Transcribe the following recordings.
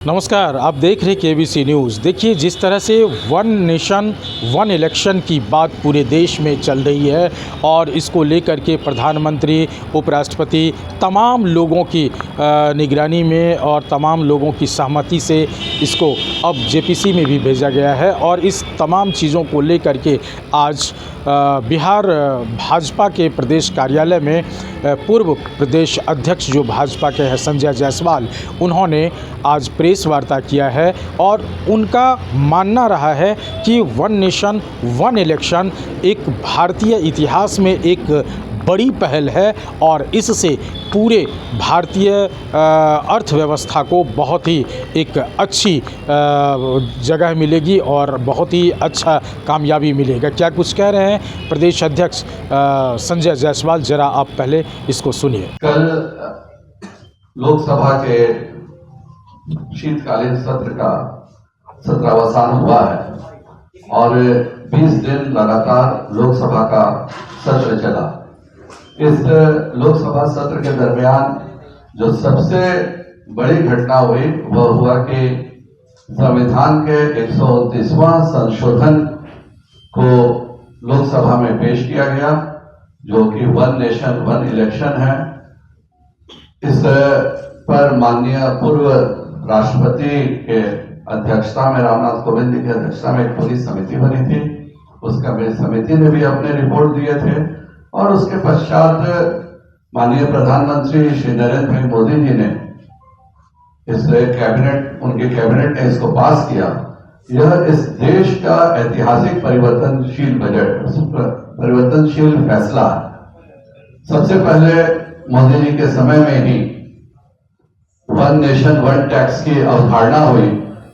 नमस्कार, आप देख रहे केबीसी न्यूज़। देखिए, जिस तरह से वन नेशन वन इलेक्शन की बात पूरे देश में चल रही है और इसको लेकर के प्रधानमंत्री, उपराष्ट्रपति तमाम लोगों की निगरानी में और तमाम लोगों की सहमति से इसको अब जेपीसी में भी भेजा गया है। और इस तमाम चीज़ों को लेकर के आज बिहार भाजपा के प्रदेश कार्यालय में पूर्व प्रदेश अध्यक्ष जो भाजपा के हैं संजय जायसवाल, उन्होंने आज प्रेस वार्ता किया है और उनका मानना रहा है कि वन नेशन वन इलेक्शन एक भारतीय इतिहास में एक बड़ी पहल है और इससे पूरे भारतीय अर्थव्यवस्था को बहुत ही एक अच्छी जगह मिलेगी और बहुत ही अच्छा कामयाबी मिलेगा। क्या कुछ कह रहे हैं प्रदेश अध्यक्ष संजय जायसवाल, जरा आप पहले इसको सुनिए। कल लोकसभा के शीतकालीन सत्र का सत्रावसान हुआ है और 20 दिन लगातार लोकसभा का सत्र चला। इस लोकसभा सत्र के दरमियान जो सबसे बड़ी घटना हुई वह हुआ कि संविधान के 129वां संशोधन को लोकसभा में पेश किया गया, जो कि वन नेशन वन इलेक्शन है। इस पर माननीय पूर्व राष्ट्रपति के अध्यक्षता में, रामनाथ कोविंद जी की अध्यक्षता में एक पूरी समिति बनी थी। उसका समिति ने भी अपने रिपोर्ट दिए थे और उसके पश्चात माननीय प्रधानमंत्री श्री नरेंद्र भाई मोदी जी ने उनके कैबिनेट ने इसको पास किया। यह इस देश का ऐतिहासिक परिवर्तनशील फैसला है। सबसे पहले मोदी जी के समय में ही वन नेशन वन टैक्स की अवधारणा हुई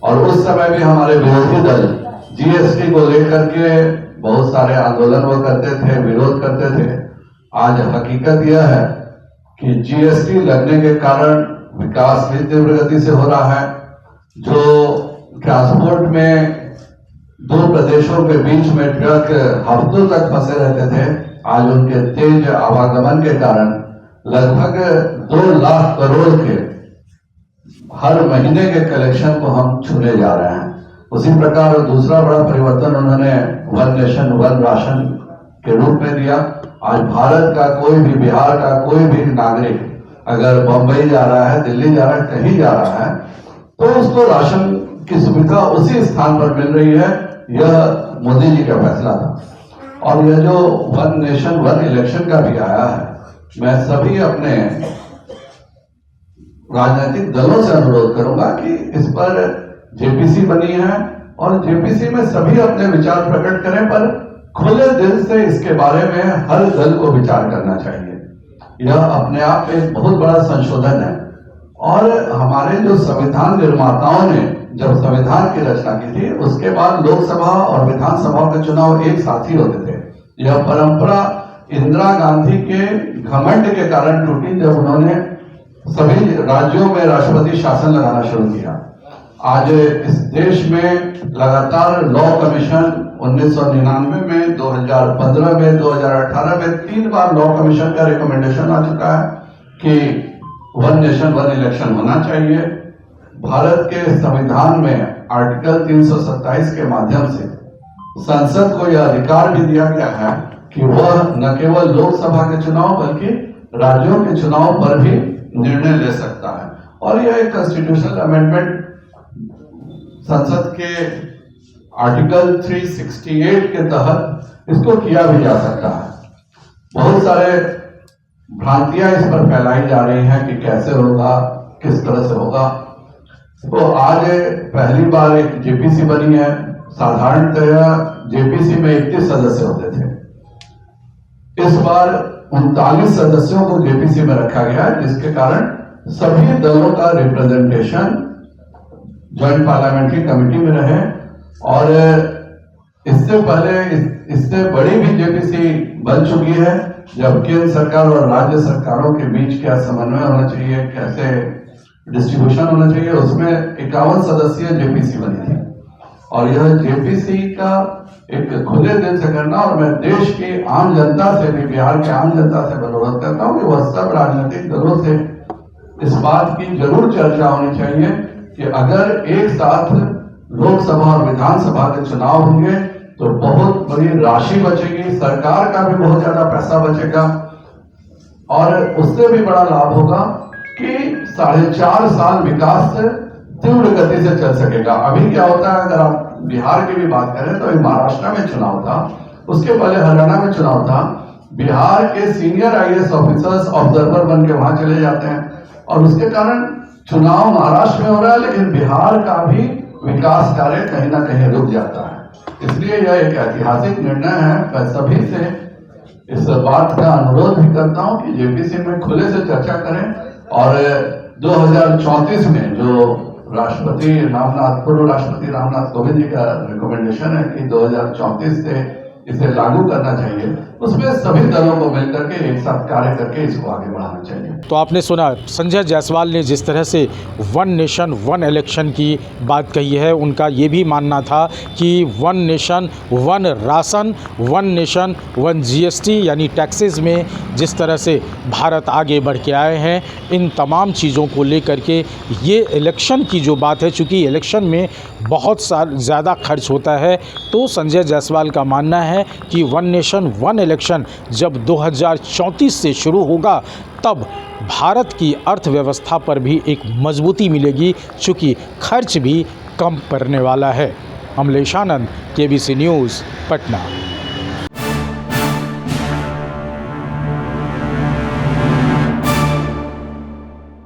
और उस समय भी हमारे विरोधी दल जीएसटी को लेकर के बहुत सारे आंदोलन वो करते थे, विरोध करते थे। आज हकीकत यह है कि जीएसटी लगने के कारण विकास भी तीव्र गति से हो रहा है। जो ट्रांसपोर्ट में दो प्रदेशों के बीच में ट्रक हफ्तों तक फंसे रहते थे, आज उनके तेज आवागमन के कारण लगभग 2 लाख करोड़ के हर महीने के कलेक्शन को हम छूने जा रहे हैं। उसी प्रकार दूसरा बड़ा परिवर्तन उन्होंने वन नेशन वन राशन के रूप में दिया। आज भारत का कोई भी, बिहार का कोई भी नागरिक अगर बंबई जा रहा है, दिल्ली जा रहा है, कहीं जा रहा है, तो उसको राशन की सुविधा उसी स्थान पर मिल रही है। यह मोदी जी का फैसला था। और यह जो वन नेशन वन इलेक्शन का भी आया है, मैं सभी अपने राजनीतिक दलों से अनुरोध करूंगा कि इस पर जेपीसी बनी है और जेपीसी में सभी अपने विचार प्रकट करें, पर खुले दिल से इसके बारे में हर दल को विचार करना चाहिए। यह अपने आप में एक बहुत बड़ा संशोधन है और हमारे जो संविधान निर्माताओं ने जब संविधान की रचना की थी, उसके बाद लोकसभा और विधानसभा के चुनाव एक साथ ही होते थे। यह परंपरा इंदिरा गांधी के घमंड के कारण टूटी, जब उन्होंने सभी राज्यों में राष्ट्रपति शासन लगाना शुरू किया। आज इस देश में लगातार लॉ कमीशन 1999 में, 2015 में, 2018 में 3 बार लॉ कमीशन का रिकमेंडेशन आ चुका है कि वन नेशन वन इलेक्शन होना चाहिए। भारत के संविधान में आर्टिकल 327 के माध्यम से संसद को यह अधिकार भी दिया गया है कि वह न केवल लोकसभा के चुनाव बल्कि राज्यों के चुनाव पर भी निर्णय ले सकता है। और यह एक कॉन्स्टिट्यूशनल अमेंडमेंट संसद के आर्टिकल 368 के तहत इसको किया भी जा सकता है। बहुत सारे भ्रांतियां इस पर फैलाई जा रही हैं कि कैसे होगा, किस तरह से होगा। तो आज पहली बार एक जेपीसी बनी है। साधारणतः जेपीसी में 31 सदस्य होते थे। इस बार 39 सदस्यों को जेपीसी में रखा गया है, जिसके कारण सभी दलों का रिप्रेजेंटेशन ज्वाइंट पार्लियामेंट्री कमेटी में रहे। और इससे पहले इससे बड़ी भी जेपीसी बन चुकी है, जब केंद्र सरकार और राज्य सरकारों के बीच क्या समन्वय होना चाहिए, कैसे डिस्ट्रीब्यूशन होना चाहिए, उसमें 51 सदस्यीय जेपीसी बनी थी। और यह जेपीसी का एक खुले दिल से करना, और मैं देश की आम जनता से भी, बिहार के आम जनता से अनुरोध करता हूं कि वह सब राजनीतिक दलों से इस बात की जरूर चर्चा होनी चाहिए कि अगर एक साथ लोकसभा और विधानसभा के चुनाव होंगे तो बहुत बड़ी राशि बचेगी, सरकार का भी बहुत ज्यादा पैसा बचेगा और उससे भी बड़ा लाभ होगा कि 4.5 साल विकास तीव्र गति से चल सकेगा। अभी क्या होता है, अगर आप बिहार की भी बात करें तो महाराष्ट्र में चुनाव था, उसके पहले हरियाणा में चुनाव था, बिहार के सीनियर आईएएस ऑफिसर्स ऑब्जर्वर बन के वहां चले जाते हैं और उसके कारण चुनाव महाराष्ट्र में हो रहा है लेकिन बिहार का भी विकास कार्य कहीं ना कहीं रुक जाता है। इसलिए यह एक ऐतिहासिक निर्णय है। मैं सभी से इस बात का अनुरोध भी करता हूं कि जेपीसी में खुले से चर्चा करें और 2034 में जो पूर्व राष्ट्रपति रामनाथ कोविंद जी का रिकमेंडेशन है कि 2034 से इसे लागू करना चाहिए, उसमें सभी दलों को मिलकर के एक साथ कार्य करके इसको आगे बढ़ाना चाहिए। तो आपने सुना संजय जायसवाल ने जिस तरह से वन नेशन वन इलेक्शन की बात कही है, उनका ये भी मानना था कि one nation one ration, one nation one GST यानी टैक्सेस में जिस तरह से भारत आगे बढ़ के आए हैं, इन तमाम चीज़ों को लेकर के ये इलेक्शन की जो बात है, चूँकि इलेक्शन में बहुत ज़्यादा खर्च होता है, तो संजय जायसवाल का मानना है कि वन नेशन वन इलेक्शन जब 2034 से शुरू होगा तब भारत की अर्थव्यवस्था पर भी एक मजबूती मिलेगी, चूँकि खर्च भी कम पड़ने वाला है। अमलेश आनंद, केबीसी न्यूज़, पटना।